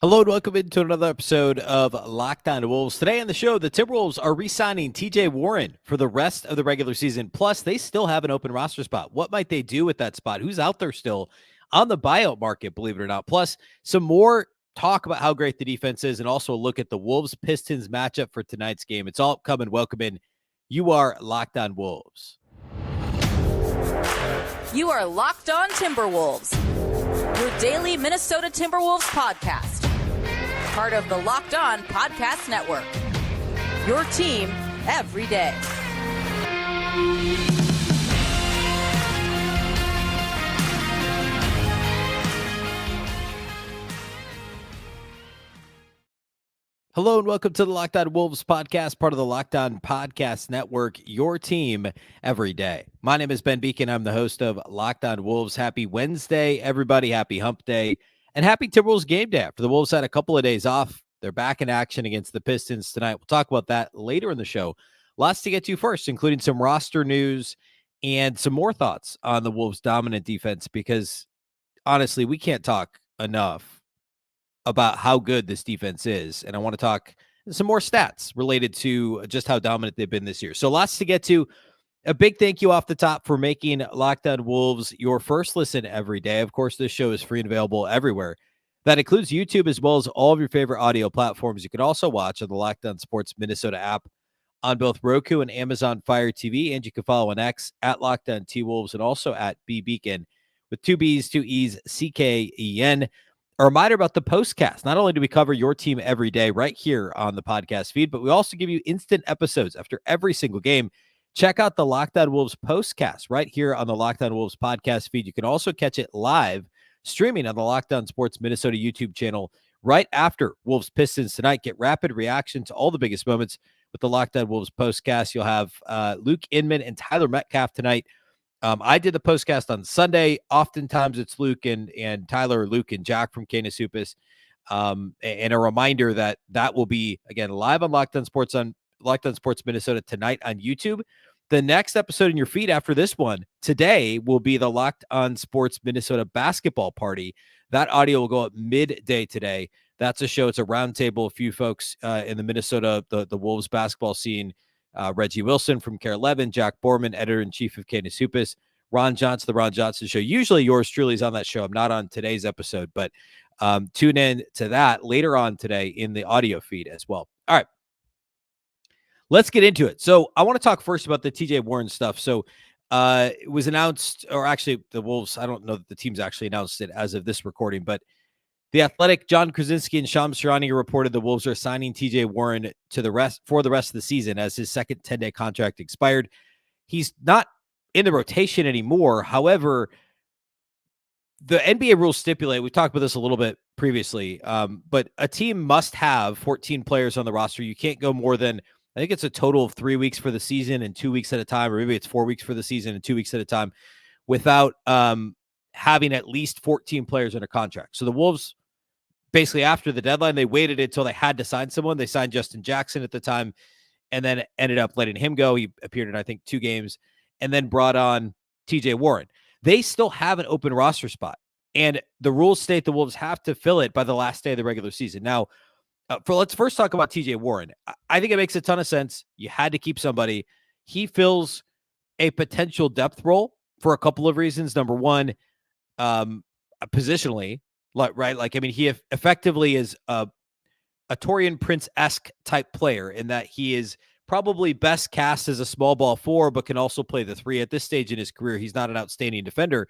Hello and welcome into another episode of Locked On Wolves. Today on the show, the Timberwolves are re-signing TJ Warren for the rest of the regular season. Plus, they still have an open roster spot. What might they do with that spot? Who's out there still on the buyout market, believe it or not? Plus, some more talk about how great the defense is and also a look at the Wolves-Pistons matchup for tonight's game. It's all coming. Welcome in. You are Locked On Wolves. You are Locked On Timberwolves, your daily Minnesota Timberwolves podcast. Part of the Locked On Podcast Network. Your team every day. Hello and welcome to the Locked On Wolves podcast, part of the Locked On Podcast Network, your team every day. My name is Ben Beecken. I'm the host of Locked On Wolves. Happy Wednesday, everybody. Happy Hump Day. And happy Timberwolves game day. After the Wolves had a couple of days off, they're back in action against the Pistons tonight. We'll talk about that later in the show. Lots to get to first, including some roster news and some more thoughts on the Wolves' dominant defense, because honestly, we can't talk enough about how good this defense is. And I want to talk some more stats related to just how dominant they've been this year. So lots to get to. A big thank you off the top for making Locked On Wolves your first listen every day. Of course, this show is free and available everywhere. That includes YouTube as well as all of your favorite audio platforms. You can also watch on the Locked On Sports Minnesota app on both Roku and Amazon Fire TV. And you can follow on X at Locked On T-Wolves and also at Beecken with two B's, two E's, CKEN. A reminder about the postcast. Not only do we cover your team every day right here on the podcast feed, but we also give you instant episodes after every single game. Check out the Locked On Wolves postcast right here on the Locked On Wolves podcast feed. You can also catch it live streaming on the Locked On Sports Minnesota YouTube channel right after Wolves-Pistons tonight. Get rapid reaction to all the biggest moments with the Locked On Wolves postcast. You'll have Luke Inman and Tyler Metcalf tonight. I did the postcast on Sunday. Oftentimes it's Luke and Tyler, or Luke and Jack from Canis Hoopus. And a reminder that will be, again, live on Locked On Sports Minnesota tonight on YouTube. The next episode in your feed after this one today will be the Locked On Sports Minnesota basketball party. That audio will go up midday today. That's a show. It's a roundtable. A few folks in the Minnesota, the Wolves basketball scene. Reggie Wilson from Care 11, Jack Borman, editor-in-chief of Canis Hoopus, Ron Johnson, the Ron Johnson Show. Usually yours truly is on that show. I'm not on today's episode, but tune in to that later on today in the audio feed as well. All right. Let's get into it. So I want to talk first about the TJ Warren stuff. So it was announced, or actually the Wolves, I don't know that the team's actually announced it as of this recording, but The Athletic, John Krasinski and Shams Charania reported the Wolves are signing TJ Warren for the rest of the season as his second 10-day contract expired. He's not in the rotation anymore. However, the NBA rules stipulate, we talked about this a little bit previously, but a team must have 14 players on the roster. You can't go more than, I think it's a total of 3 weeks for the season and 2 weeks at a time, or maybe it's 4 weeks for the season and 2 weeks at a time without having at least 14 players under contract. So the Wolves, basically after the deadline, they waited until they had to sign someone. They signed Justin Jackson at the time and then ended up letting him go. He appeared in, I think, 2 games and then brought on TJ Warren. They still have an open roster spot, and the rules state the Wolves have to fill it by the last day of the regular season. Now, let's first talk about TJ Warren. I think it makes a ton of sense. You had to keep somebody. He fills a potential depth role for a couple of reasons. Number one, positionally, right? Like, I mean, he effectively is a Taurean Prince-esque type player in that he is probably best cast as a small ball 4, but can also play the 3 at this stage in his career. He's not an outstanding defender,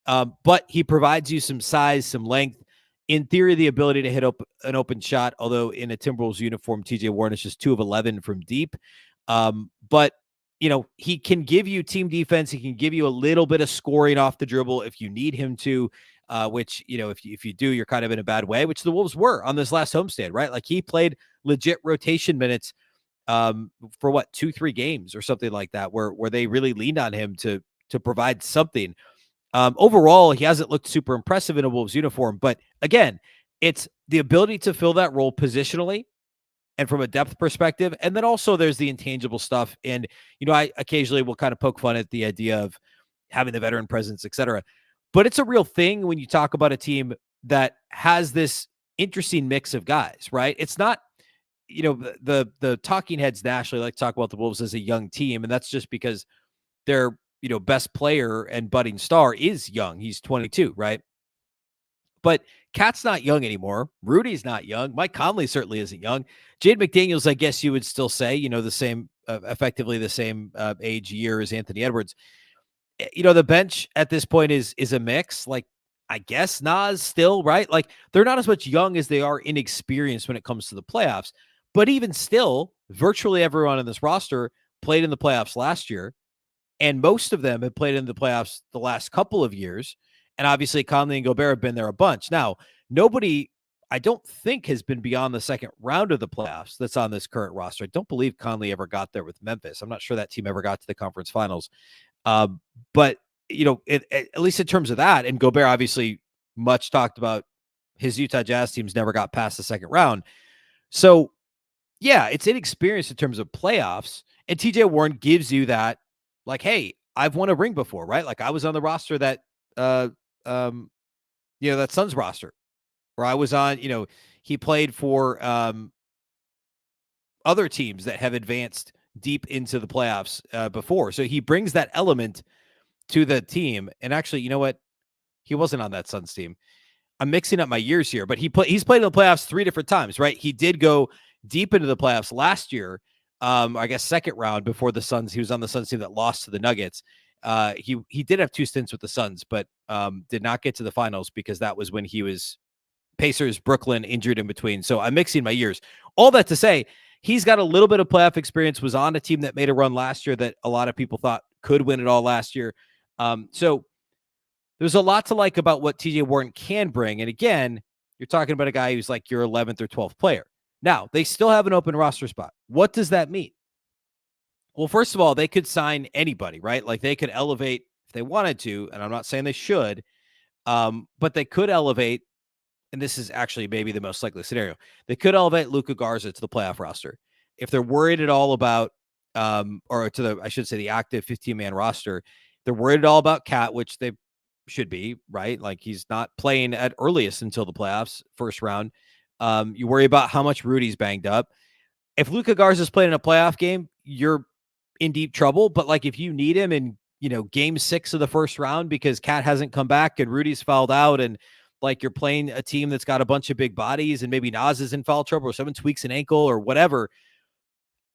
but he provides you some size, some length. In theory, the ability to hit an open shot, although in a Timberwolves uniform, TJ Warren is just 2 of 11 from deep. But, you know, he can give you team defense. He can give you a little bit of scoring off the dribble if you need him to, which, you know, if you do, you're kind of in a bad way, which the Wolves were on this last homestand, right? Like, he played legit rotation minutes for what, 2-3 games or something like that, where they really leaned on him to provide something. Overall, he hasn't looked super impressive in a Wolves uniform, but again, it's the ability to fill that role positionally and from a depth perspective. And then also there's the intangible stuff. And, you know, I occasionally will kind of poke fun at the idea of having the veteran presence, et cetera. But it's a real thing when you talk about a team that has this interesting mix of guys, right? It's not, the talking heads nationally like to talk about the Wolves as a young team, and that's just because their, best player and budding star is young. He's 22, right? But Cat's not young anymore. Rudy's not young. Mike Conley certainly isn't young. Jade McDaniels, I guess you would still say, the same, effectively the same age year as Anthony Edwards. The bench at this point is a mix. Like, I guess Nas still, right? Like, they're not as much young as they are inexperienced when it comes to the playoffs. But even still, virtually everyone on this roster played in the playoffs last year, and most of them have played in the playoffs the last couple of years. And obviously, Conley and Gobert have been there a bunch. Now, nobody, I don't think, has been beyond the second round of the playoffs that's on this current roster. I don't believe Conley ever got there with Memphis. I'm not sure that team ever got to the conference finals. But, at least in terms of that, and Gobert obviously much talked about his Utah Jazz teams never got past the second round. So, yeah, it's inexperienced in terms of playoffs. And TJ Warren gives you that, like, hey, I've won a ring before, right? Like, I was on the roster that, that Suns roster, where I was on, he played for other teams that have advanced deep into the playoffs before. So he brings that element to the team. And actually, you know what? He wasn't on that Suns team. I'm mixing up my years here, but he's played in the playoffs 3 different times, right? He did go deep into the playoffs last year. I guess second round before the Suns. He was on the Suns team that lost to the Nuggets. He did have 2 stints with the Suns, but did not get to the finals because that was when he was Pacers, Brooklyn, injured in between. So I'm mixing my years. All that to say, he's got a little bit of playoff experience, was on a team that made a run last year that a lot of people thought could win it all last year. So there's a lot to like about what TJ Warren can bring. And again, you're talking about a guy who's like your 11th or 12th player. Now, they still have an open roster spot. What does that mean? Well, first of all, they could sign anybody, right? Like, they could elevate if they wanted to, and I'm not saying they should, but they could elevate, and this is actually maybe the most likely scenario. They could elevate Luka Garza to the playoff roster. If they're worried at all about, or to the, I should say, the active 15-man roster, they're worried at all about Cat, which they should be, right? Like, he's not playing at earliest until the playoffs, first round. You worry about how much Rudy's banged up. If Luka Garza's playing in a playoff game, you're in deep trouble. But like, if you need him in, game 6 of the first round because Cat hasn't come back and Rudy's fouled out, and like, you're playing a team that's got a bunch of big bodies and maybe Nas is in foul trouble or someone tweaks an ankle or whatever,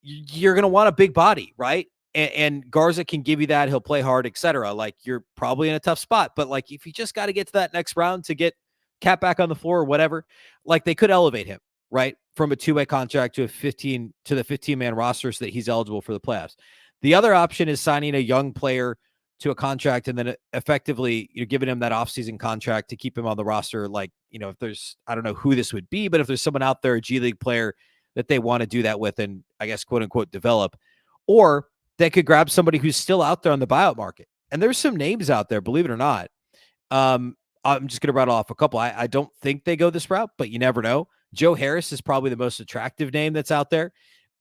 you're going to want a big body, right? And Garza can give you that. He'll play hard, etc. Like, you're probably in a tough spot. But like, if you just got to get to that next round to get Cat back on the floor or whatever, like, they could elevate him, right, from a 2-way contract to the 15-man roster so that he's eligible for the playoffs. The other option is signing a young player to a contract and then effectively you're giving him that offseason contract to keep him on the roster. Like, if there's, I don't know who this would be, but if there's someone out there, a G League player that they want to do that with and, I guess, quote unquote, develop, or they could grab somebody who's still out there on the buyout market. And there's some names out there, believe it or not. I'm just going to rattle off a couple. I don't think they go this route, but you never know. Joe Harris is probably the most attractive name that's out there.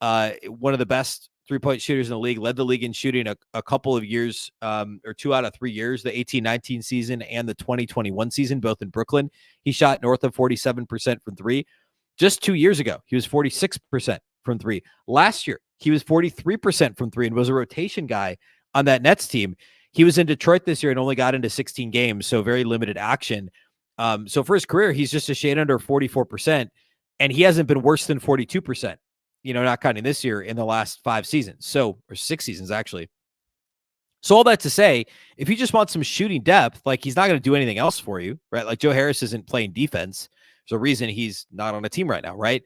One of the best 3-point shooters in the league, led the league in shooting a couple of years, or 2 out of 3 years, the 18-19 season and the 2021 season, both in Brooklyn. He shot north of 47% from 3. Just 2 years ago, he was 46% from 3. Last year, he was 43% from 3 and was a rotation guy on that Nets team. He was in Detroit this year and only got into 16 games, so very limited action. So for his career, he's just a shade under 44%, and he hasn't been worse than 42%, not counting this year, in the last 5 seasons. So, or 6 seasons, actually. So all that to say, if you just want some shooting depth, like, he's not going to do anything else for you, right? Like, Joe Harris isn't playing defense. There's a reason he's not on a team right now, right?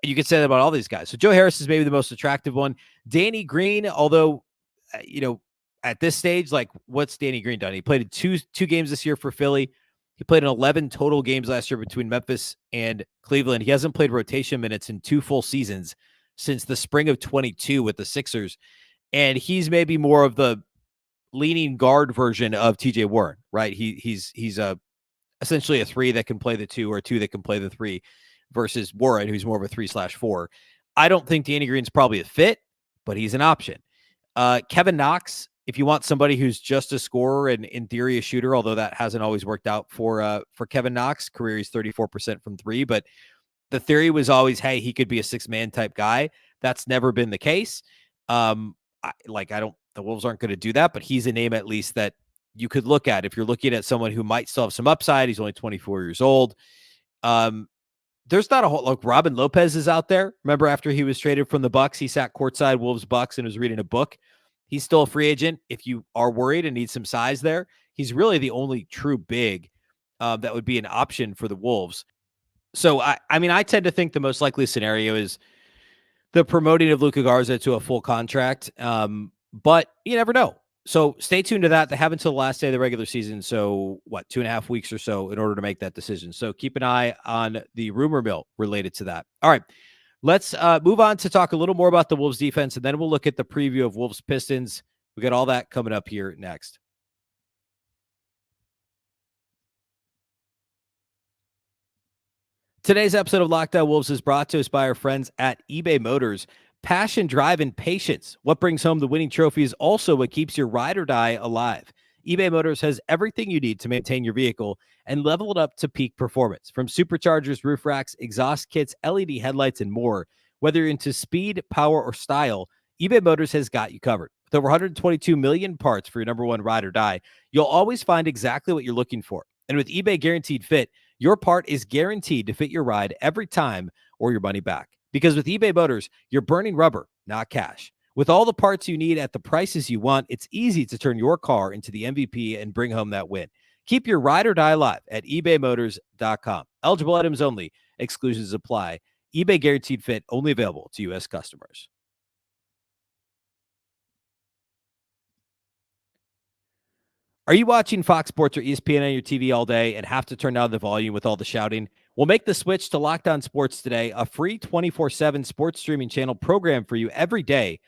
You could say that about all these guys. So Joe Harris is maybe the most attractive one. Danny Green, although, at this stage, like, what's Danny Green done? He played in two games this year for Philly. He played in 11 total games last year between Memphis and Cleveland. He hasn't played rotation minutes in 2 full seasons since the spring of 22 with the Sixers. And he's maybe more of the leaning guard version of TJ Warren, right? He's essentially a 3 that can play the 2 or a 2 that can play the 3 versus Warren, who's more of a 3/4. I don't think Danny Green's probably a fit, but he's an option. Kevin Knox if you want somebody who's just a scorer and in theory a shooter, although that hasn't always worked out for Kevin Knox, career he's 34% from three, but the theory was always, hey, he could be a 6-man type guy. That's never been the case. The Wolves aren't going to do that, but he's a name at least that you could look at if you're looking at someone who might still have some upside. He's only 24 years old. There's not a whole look. Robin Lopez is out there. Remember, after he was traded from the Bucks, he sat courtside Wolves Bucks and was reading a book. He's still a free agent. If you are worried and need some size there, he's really the only true big that would be an option for the Wolves. So I tend to think the most likely scenario is the promoting of Luka Garza to a full contract. But you never know. So stay tuned to that. They have until the last day of the regular season. So 2.5 weeks or so in order to make that decision. So keep an eye on the rumor mill related to that. All right, let's move on to talk a little more about the Wolves defense. And then we'll look at the preview of Wolves-Pistons. We got all that coming up here next. Today's episode of Locked On Wolves is brought to us by our friends at eBay Motors. Passion, drive, and patience. What brings home the winning trophy is also what keeps your ride or die alive. eBay Motors has everything you need to maintain your vehicle and level it up to peak performance. From superchargers, roof racks, exhaust kits, LED headlights, and more. Whether you're into speed, power, or style, eBay Motors has got you covered. With over 122 million parts for your number one ride or die, you'll always find exactly what you're looking for. And with eBay Guaranteed Fit, your part is guaranteed to fit your ride every time or your money back. Because with eBay Motors, you're burning rubber, not cash. With all the parts you need at the prices you want, it's easy to turn your car into the MVP and bring home that win. Keep your ride or die alive at ebaymotors.com. Eligible items only. Exclusions apply. eBay Guaranteed Fit only available to U.S. customers. Are you watching Fox Sports or ESPN on your TV all day and have to turn down the volume with all the shouting? Well, make the switch to Locked On Sports Today, a free 24/7 sports streaming channel program for you every day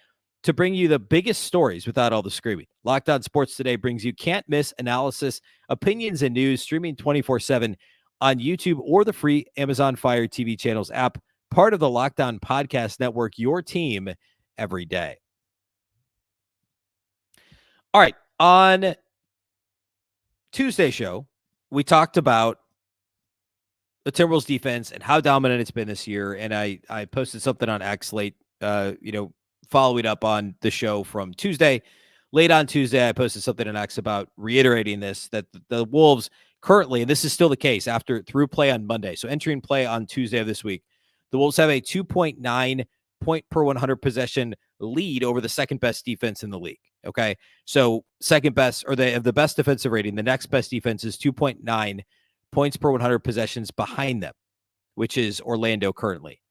to bring you the biggest stories without all the screaming. Locked On Sports Today brings you can't-miss analysis, opinions, and news streaming 24/7 on YouTube or the free Amazon Fire TV channels app, part of the Locked On Podcast Network, your team every day. All right, on Tuesday show, we talked about the Timberwolves defense and how dominant it's been this year. And I posted something on X late, following up on the show from Tuesday. Late on Tuesday, I posted something on X about reiterating this, that the Wolves currently, and this is still the case through play on Monday. So entering play on Tuesday of this week, the Wolves have a 2.9 point per 100 possession lead over the second best defense in the league. Okay. So second best, or they have the best defensive rating. The next best defense is 2.9 points per 100 possessions behind them, which is Orlando currently.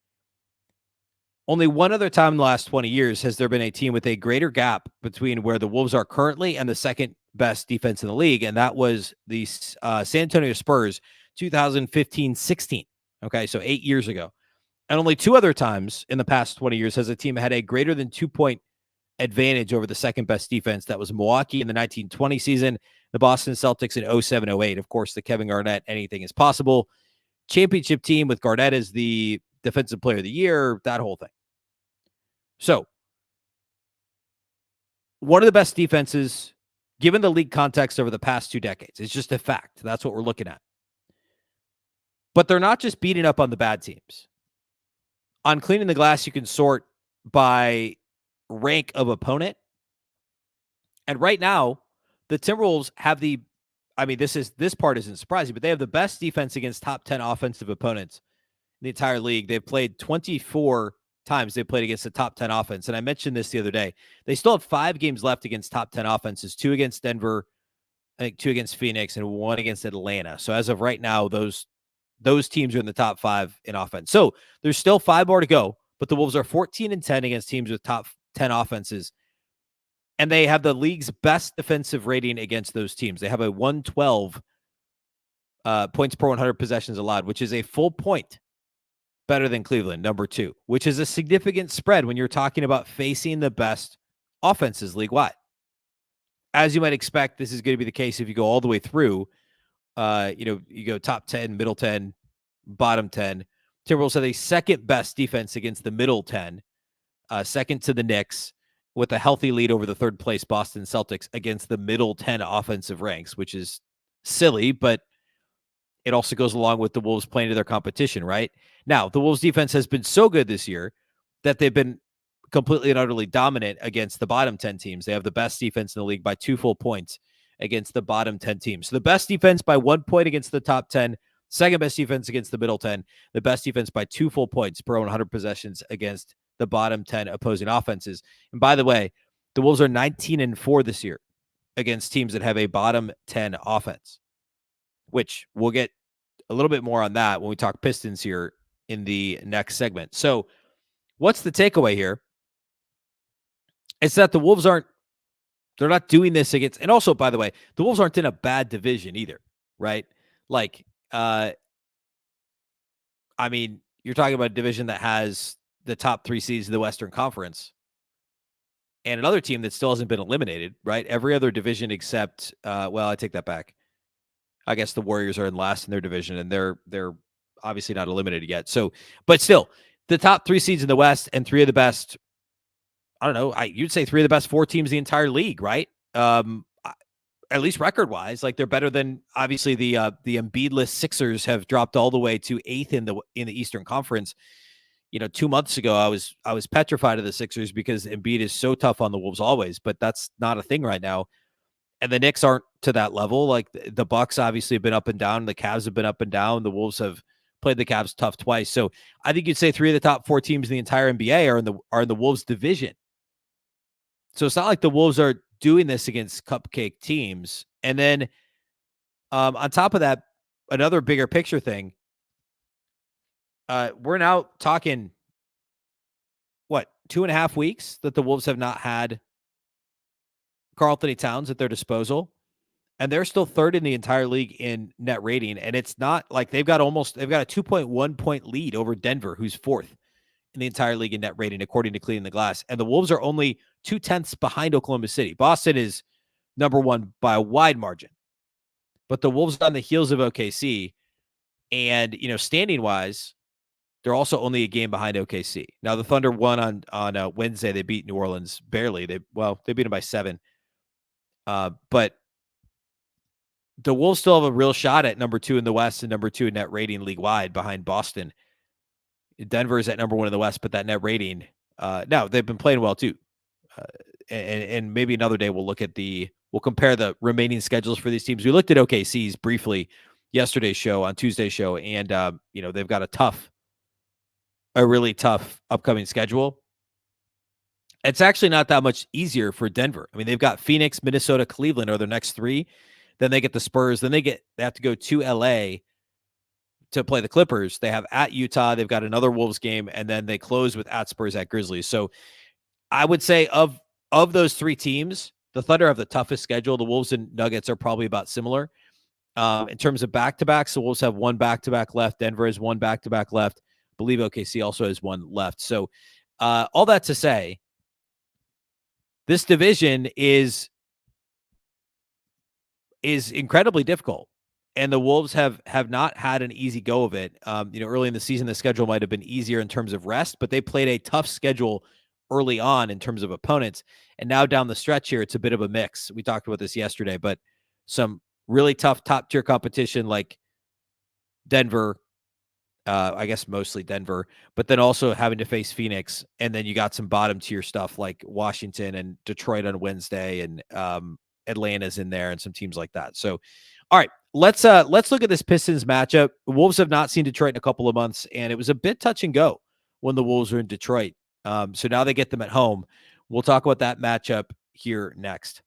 Only one other time in the last 20 years has there been a team with a greater gap between where the Wolves are currently and the second best defense in the league, and that was the San Antonio Spurs 2015-16. Okay, so 8 years ago. And only two other times in the past 20 years has a team had a greater than 2-point advantage over the second best defense. That was Milwaukee in the 1920 season, the Boston Celtics in 07-08. Of course, the Kevin Garnett, anything is possible championship team with Garnett as the defensive player of the year, that whole thing. So, one of the best defenses, given the league context over the past 2 decades. It's just a fact. That's what we're looking at. But they're not just beating up on the bad teams. On Cleaning the Glass, you can sort by rank of opponent. And right now, the Timberwolves have this part isn't surprising, but they have the best defense against top 10 offensive opponents in the entire league. They've played 24 times they played against the top 10 offense. And I mentioned this the other day. They still have 5 games left against top 10 offenses, 2 against Denver, I think 2 against Phoenix, and 1 against Atlanta. So as of right now, those teams are in the top 5 in offense. So there's still 5 more to go, but the Wolves are 14-10 against teams with top 10 offenses. And they have the league's best defensive rating against those teams. They have a 112 points per 100 possessions allowed, which is a full point better than Cleveland, number 2, which is a significant spread when you're talking about facing the best offenses league-wide. As you might expect, this is going to be the case if you go all the way through. You go top 10, middle 10, bottom 10. Timberwolves have the second best defense against the middle 10, second to the Knicks, with a healthy lead over the third place Boston Celtics against the middle 10 offensive ranks, which is silly, but it also goes along with the Wolves playing to their competition, right? Now, the Wolves defense has been so good this year that they've been completely and utterly dominant against the bottom 10 teams. They have the best defense in the league by 2 full points against the bottom 10 teams. So the best defense by 1 point against the top 10, second best defense against the middle 10, the best defense by 2 full points per 100 possessions against the bottom 10 opposing offenses. And by the way, the Wolves are 19-4 this year against teams that have a bottom 10 offense, which we'll get a little bit more on that when we talk Pistons here in the next segment. So what's the takeaway here? It's that the Wolves they're not doing this against, and also, by the way, the Wolves aren't in a bad division either, right? Like, I mean, you're talking about a division that has the top 3 seeds in the Western Conference and another team that still hasn't been eliminated, right? Every other division except, well, I take that back. I guess the Warriors are in last in their division, and they're obviously not eliminated yet. So, but still, the top 3 seeds in the West and 3 of the best, I don't know, you'd say 3 of the best 4 teams in the entire league, right? At least record-wise, like they're better than obviously the Embiid-less Sixers have dropped all the way to 8th in the Eastern Conference. 2 months ago, I was petrified of the Sixers because Embiid is so tough on the Wolves always, but that's not a thing right now. And the Knicks aren't to that level. Like the Bucks obviously have been up and down. The Cavs have been up and down. The Wolves have played the Cavs tough twice. So I think you'd say 3 of the top 4 teams in the entire NBA are in the Wolves division. So it's not like the Wolves are doing this against cupcake teams. And then on top of that, another bigger picture thing. We're now talking, 2.5 weeks that the Wolves have not had Karl-Anthony Towns at their disposal, and they're still 3rd in the entire league in net rating. And it's not like they've got a 2.1 point lead over Denver, who's 4th in the entire league in net rating, according to Cleaning the Glass. And the Wolves are only 0.2 behind Oklahoma City. Boston is number 1 by a wide margin, but the Wolves are on the heels of OKC, and standing wise, they're also only a game behind OKC. Now the Thunder won on Wednesday. They beat New Orleans barely. They beat them by 7. But the Wolves still have a real shot at number 2 in the West and number 2 in net rating league wide behind Boston. Denver is at number 1 in the West, but that net rating, now they've been playing well too. And maybe another day we'll compare the remaining schedules for these teams. We looked at OKC's briefly yesterday's show on Tuesday's show, and they've got a really tough upcoming schedule. It's actually not that much easier for Denver. I mean, they've got Phoenix, Minnesota, Cleveland are their next 3. Then they get the Spurs. Then they have to go to LA to play the Clippers. They have at Utah. They've got another Wolves game, and then they close with at Spurs, at Grizzlies. So I would say of those 3 teams, the Thunder have the toughest schedule. The Wolves and Nuggets are probably about similar. In terms of back-to-backs, the Wolves have 1 back-to-back left. Denver has 1 back-to-back left. I believe OKC also has 1 left. So all that to say, this division is incredibly difficult, and the Wolves have not had an easy go of it. Early in the season, the schedule might have been easier in terms of rest, but they played a tough schedule early on in terms of opponents. And now down the stretch here, it's a bit of a mix. We talked about this yesterday, but some really tough top-tier competition like Denver, I guess mostly Denver, but then also having to face Phoenix. And then you got some bottom-tier stuff like Washington and Detroit on Wednesday, and Atlanta's in there and some teams like that. So, all right, let's look at this Pistons matchup. The Wolves have not seen Detroit in a couple of months, and it was a bit touch and go when the Wolves were in Detroit. So now they get them at home. We'll talk about that matchup here next.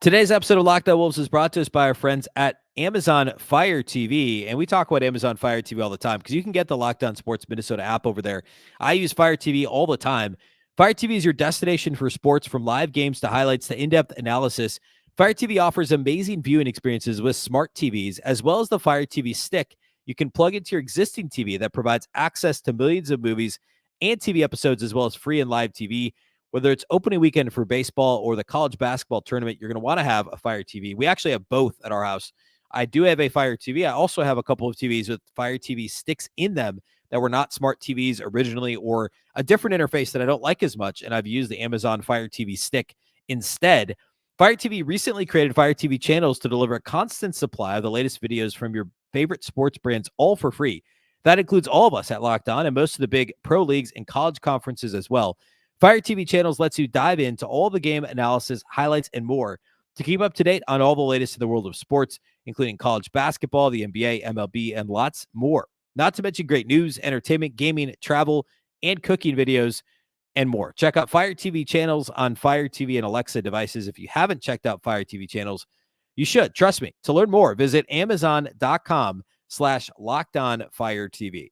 Today's episode of Locked On Wolves is brought to us by our friends at Amazon Fire TV. And we talk about Amazon Fire TV all the time because you can get the Locked On Sports Minnesota app over there. I use Fire TV all the time. Fire TV is your destination for sports, from live games to highlights to in-depth analysis. Fire TV offers amazing viewing experiences with smart TVs, as well as the Fire TV stick you can plug into your existing TV that provides access to millions of movies and TV episodes, as well as free and live TV. Whether it's opening weekend for baseball or the college basketball tournament, you're going to want to have a Fire TV. We actually have both at our house. I do have a Fire TV. I also have a couple of TVs with Fire TV sticks in them that were not smart TVs originally, or a different interface that I don't like as much, and I've used the Amazon Fire TV stick instead. Fire TV recently created Fire TV channels to deliver a constant supply of the latest videos from your favorite sports brands, all for free. That includes all of us at Locked On and most of the big pro leagues and college conferences as well. Fire TV channels lets you dive into all the game analysis, highlights, and more to keep up to date on all the latest in the world of sports, including college basketball, the NBA, MLB, and lots more. Not to mention great news, entertainment, gaming, travel, and cooking videos, and more. Check out Fire TV channels on Fire TV and Alexa devices. If you haven't checked out Fire TV channels, you should. Trust me. To learn more, visit amazon.com/LockedOnFireTV.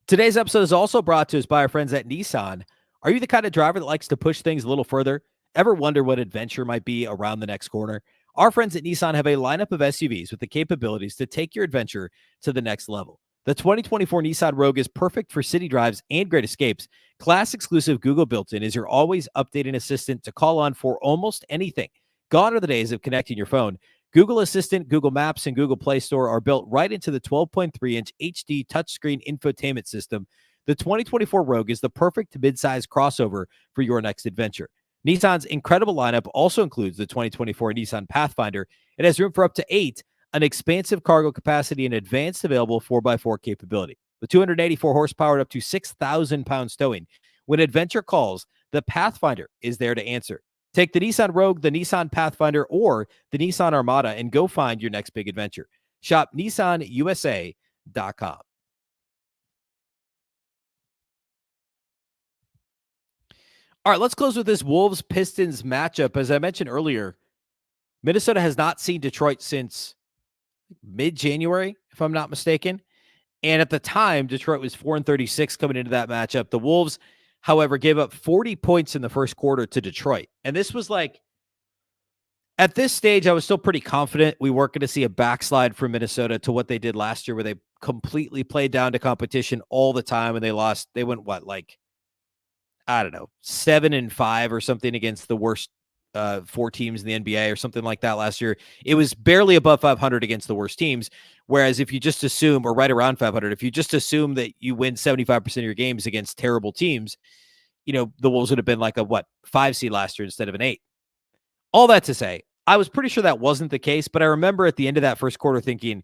Today's episode is also brought to us by our friends at Nissan. Are you the kind of driver that likes to push things a little further? Ever wonder what adventure might be around the next corner? Our friends at Nissan have a lineup of SUVs with the capabilities to take your adventure to the next level. The 2024 Nissan Rogue is perfect for city drives and great escapes. Class-exclusive Google built-in is your always updating assistant to call on for almost anything. Gone are the days of connecting your phone. Google Assistant, Google Maps, and Google Play Store are built right into the 12.3-inch HD touchscreen infotainment system. The 2024 Rogue is the perfect midsize crossover for your next adventure. Nissan's incredible lineup also includes the 2024 Nissan Pathfinder. It has room for up to 8, an expansive cargo capacity, and advanced available 4x4 capability. With 284 horsepower up to 6,000 pounds towing. When adventure calls, the Pathfinder is there to answer. Take the Nissan Rogue, the Nissan Pathfinder, or the Nissan Armada and go find your next big adventure. Shop NissanUSA.com. All right, let's close with this Wolves-Pistons matchup. As I mentioned earlier, Minnesota has not seen Detroit since mid-January, if I'm not mistaken. And at the time, Detroit was 4-36 coming into that matchup. The Wolves, however, gave up 40 points in the first quarter to Detroit. And this was like, at this stage, I was still pretty confident we weren't going to see a backslide from Minnesota to what they did last year, where they completely played down to competition all the time and they lost. They went, what, like, I don't know, 7-5 or something against the worst 4 teams in the NBA or something like that last year. It was barely above 500 against the worst teams. Whereas if you just assume, or right around 500, if you just assume that you win 75% of your games against terrible teams, the Wolves would have been like a 5 seed last year instead of an 8. All that to say, I was pretty sure that wasn't the case, but I remember at the end of that first quarter thinking,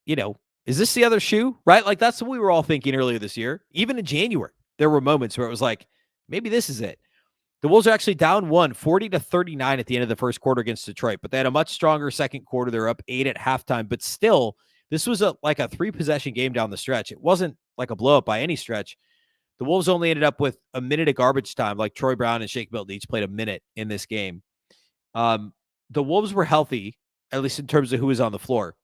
is this the other shoe, right? Like that's what we were all thinking earlier this year. Even in January, there were moments where it was like, maybe this is it. The Wolves are actually down 40-39 at the end of the first quarter against Detroit, but they had a much stronger second quarter. They're up 8 at halftime, but still, this was like a 3-possession game down the stretch. It wasn't like a blow-up by any stretch. The Wolves only ended up with a minute of garbage time, like Troy Brown and Shake Milton each played a minute in this game. The Wolves were healthy, at least in terms of who was on the floor.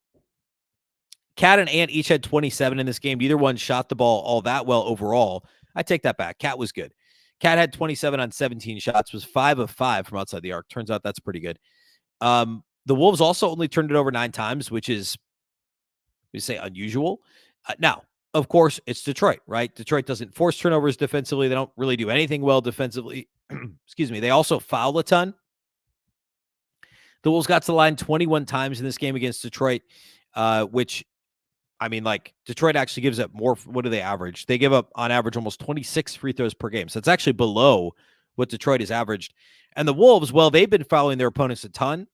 Cat and Ant each had 27 in this game. Neither one shot the ball all that well overall. I take that back. Cat was good. Cat had 27 on 17 shots, was 5 of 5 from outside the arc. Turns out that's pretty good. The Wolves also only turned it over 9 times, which is, we say, unusual. Now, of course, it's Detroit, right? Detroit doesn't force turnovers defensively. They don't really do anything well defensively. Excuse me. They also foul a ton. The Wolves got to the line 21 times in this game against Detroit, which, I mean, like, Detroit actually gives up more. What do they average? They give up, on average, almost 26 free throws per game. So it's actually below what Detroit has averaged. And the Wolves, well, they've been fouling their opponents a ton.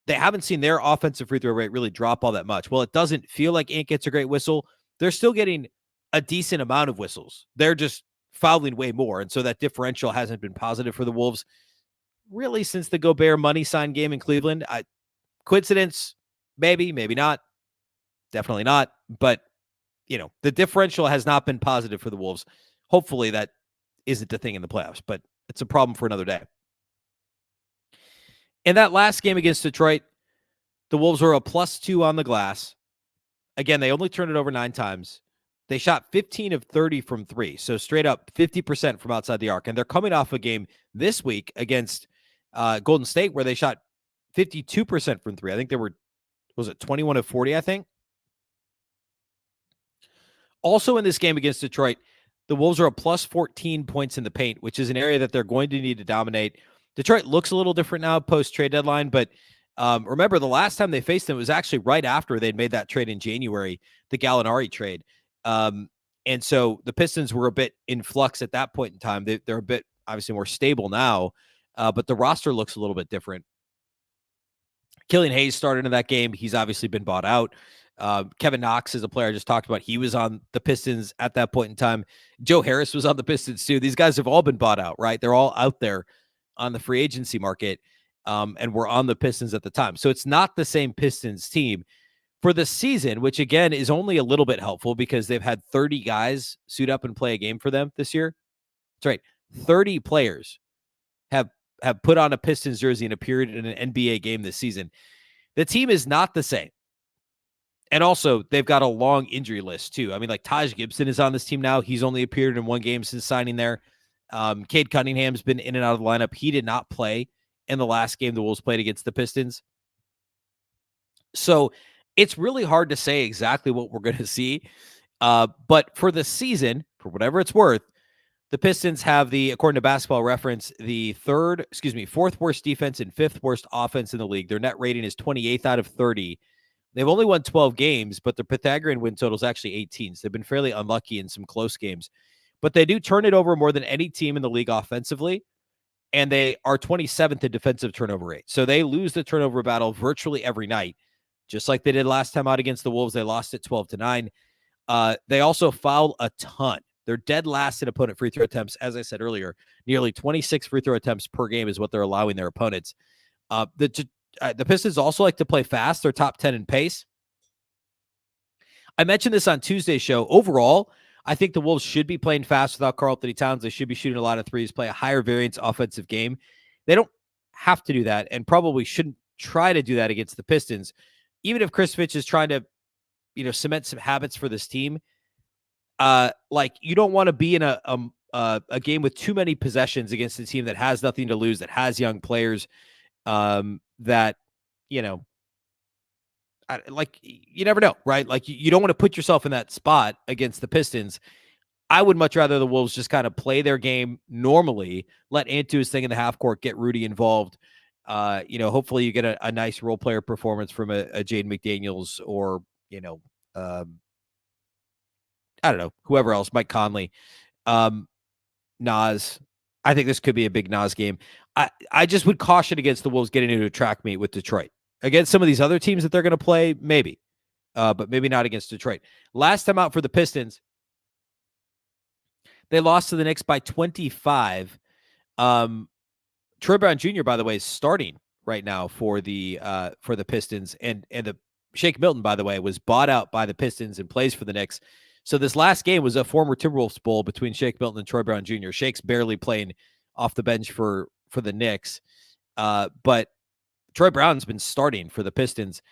They haven't seen their offensive free throw rate really drop all that much. Well, it doesn't feel like Ant gets a great whistle. They're still getting a decent amount of whistles. They're just fouling way more. And so that differential hasn't been positive for the Wolves really since the Gobert money sign game in Cleveland. Coincidence? Maybe, maybe not. Definitely not. But, the differential has not been positive for the Wolves. Hopefully that isn't the thing in the playoffs, but it's a problem for another day. In that last game against Detroit, the Wolves were a +2 on the glass. Again, they only turned it over 9 times. They shot 15 of 30 from 3, so straight up 50% from outside the arc. And they're coming off a game this week against Golden State where they shot 52% from 3. I think they were, was it 21 of 40, I think? Also in this game against Detroit, the Wolves are a +14 points in the paint, which is an area that they're going to need to dominate. Detroit looks a little different now post-trade deadline, but Remember, the last time they faced them was actually right after they'd made that trade in January, the Gallinari trade. And so the Pistons were a bit in flux at that point in time. They're a bit, obviously, more stable now, but the roster looks a little bit different. Killian Hayes started in that game. He's obviously been bought out. Kevin Knox is a player I just talked about. He was on the Pistons at that point in time. Joe Harris was on the Pistons too. These guys have all been bought out, right? They're all out there on the free agency market, and were on the Pistons at the time. So it's not the same Pistons team for the season, which again is only a little bit helpful because they've had 30 guys suit up and play a game for them this year. That's right. 30 players have put on a Pistons jersey and appeared in an NBA game this season. The team is not the same. And also, they've got a long injury list, too. I mean, like Taj Gibson is on this team now. He's only appeared in one game since signing there. Cade Cunningham's been in and out of the lineup. He did not play in the last game the Wolves played against the Pistons. So it's really hard to say exactly what we're going to see. But for the season, for whatever it's worth, the Pistons have according to Basketball Reference, the fourth worst defense and fifth worst offense in the league. Their net rating is 28th out of 30. They've only won 12 games, but their Pythagorean win total is actually 18. So they've been fairly unlucky in some close games. But they do turn it over more than any team in the league offensively, and they are 27th in defensive turnover rate. So they lose the turnover battle virtually every night, just like they did last time out against the Wolves. They lost it 12-9. They also foul a ton. They're dead last in opponent free throw attempts. As I said earlier, nearly 26 free throw attempts per game is what they're allowing their opponents. The Pistons also like to play fast. They're top 10 in pace. I mentioned this on Tuesday's show. Overall, I think the Wolves should be playing fast without Karl-Anthony Towns. They should be shooting a lot of threes, play a higher variance offensive game. They don't have to do that and probably shouldn't try to do that against the Pistons. Even if Chris Fitch is trying to, cement some habits for this team, like you don't want to be in a game with too many possessions against a team that has nothing to lose, that has young players, that, like you never know, right? Like you don't want to put yourself in that spot against the Pistons. I would much rather the Wolves just kind of play their game normally, let Ant do his thing in the half court, get Rudy involved. Hopefully you get a nice role player performance from a Jaden McDaniels or, I don't know, whoever else, Mike Conley, Nas. I think this could be a big Nas game. I just would caution against the Wolves getting into a track meet with Detroit. Against some of these other teams that they're going to play, maybe. But maybe not against Detroit. Last time out for the Pistons, they lost to the Knicks by 25. Troy Brown Jr., by the way, is starting right now for the Pistons. And the Shake Milton, by the way, was bought out by the Pistons and plays for the Knicks. So this last game was a former Timberwolves bowl between Shake Milton and Troy Brown Jr. Shake's barely playing off the bench for the Knicks. But Troy Brown's been starting for the Pistons.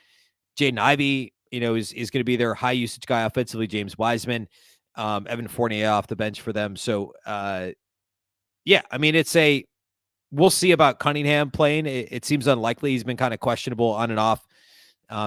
Jaden Ivey, is going to be their high usage guy offensively. James Wiseman, Evan Fournier off the bench for them. So, yeah, I mean, we'll see about Cunningham playing. It seems unlikely. He's been kind of questionable on and off.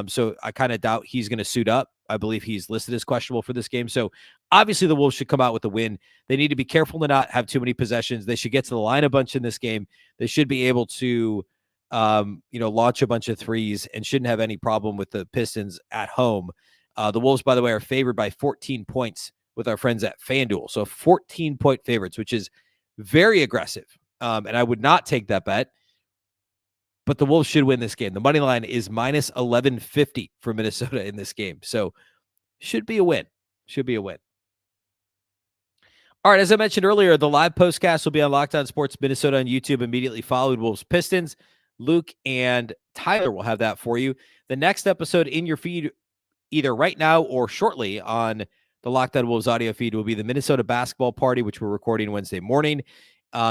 So I kind of doubt he's going to suit up. I believe he's listed as questionable for this game. So obviously the Wolves should come out with a win. They need to be careful to not have too many possessions. They should get to the line a bunch in this game. They should be able to, launch a bunch of threes and shouldn't have any problem with the Pistons at home. The Wolves, by the way, are favored by 14 points with our friends at FanDuel. So 14-point favorites, which is very aggressive. And I would not take that bet. But the Wolves should win this game. The money line is minus 1150 for Minnesota in this game. So should be a win. Should be a win. All right, as I mentioned earlier, the live postcast will be on Locked On Sports Minnesota on YouTube immediately following Wolves Pistons. Luke and Tyler will have that for you. The next episode in your feed, either right now or shortly on the Locked On Wolves audio feed, will be the Minnesota basketball party, which we're recording Wednesday morning.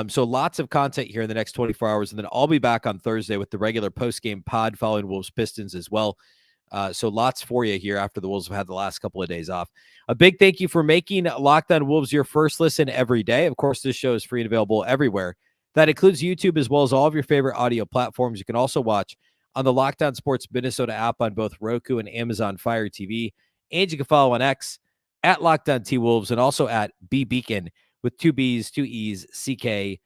So lots of content here in the next 24 hours, and then I'll be back on Thursday with the regular post-game pod following Wolves Pistons as well. So lots for you here after the Wolves have had the last couple of days off. A big thank you for making Locked On Wolves your first listen every day. Of course, this show is free and available everywhere. That includes YouTube as well as all of your favorite audio platforms. You can also watch on the Locked On Sports Minnesota app on both Roku and Amazon Fire TV. And you can follow on X at Locked On T Wolves and also at Beecken with 2 B's, 2 E's, CKEN.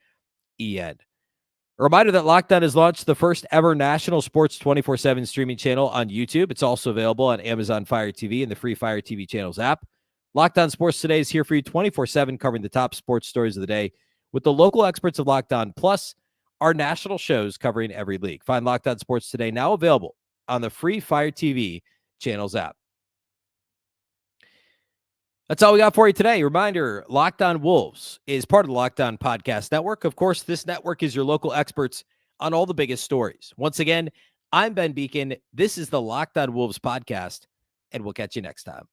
A reminder that Locked On has launched the first ever national sports 24/7 streaming channel on YouTube. It's also available on Amazon Fire TV and the free Fire TV channels app. Locked On Sports Today is here for you 24/7, covering the top sports stories of the day with the local experts of Locked On, plus our national shows covering every league. Find Locked On Sports Today now available on the free Fire TV channels app. That's all we got for you today. Reminder, Locked On Wolves is part of the Locked On Podcast Network. Of course, this network is your local experts on all the biggest stories. Once again, I'm Ben Beecken. This is the Locked On Wolves podcast, and we'll catch you next time.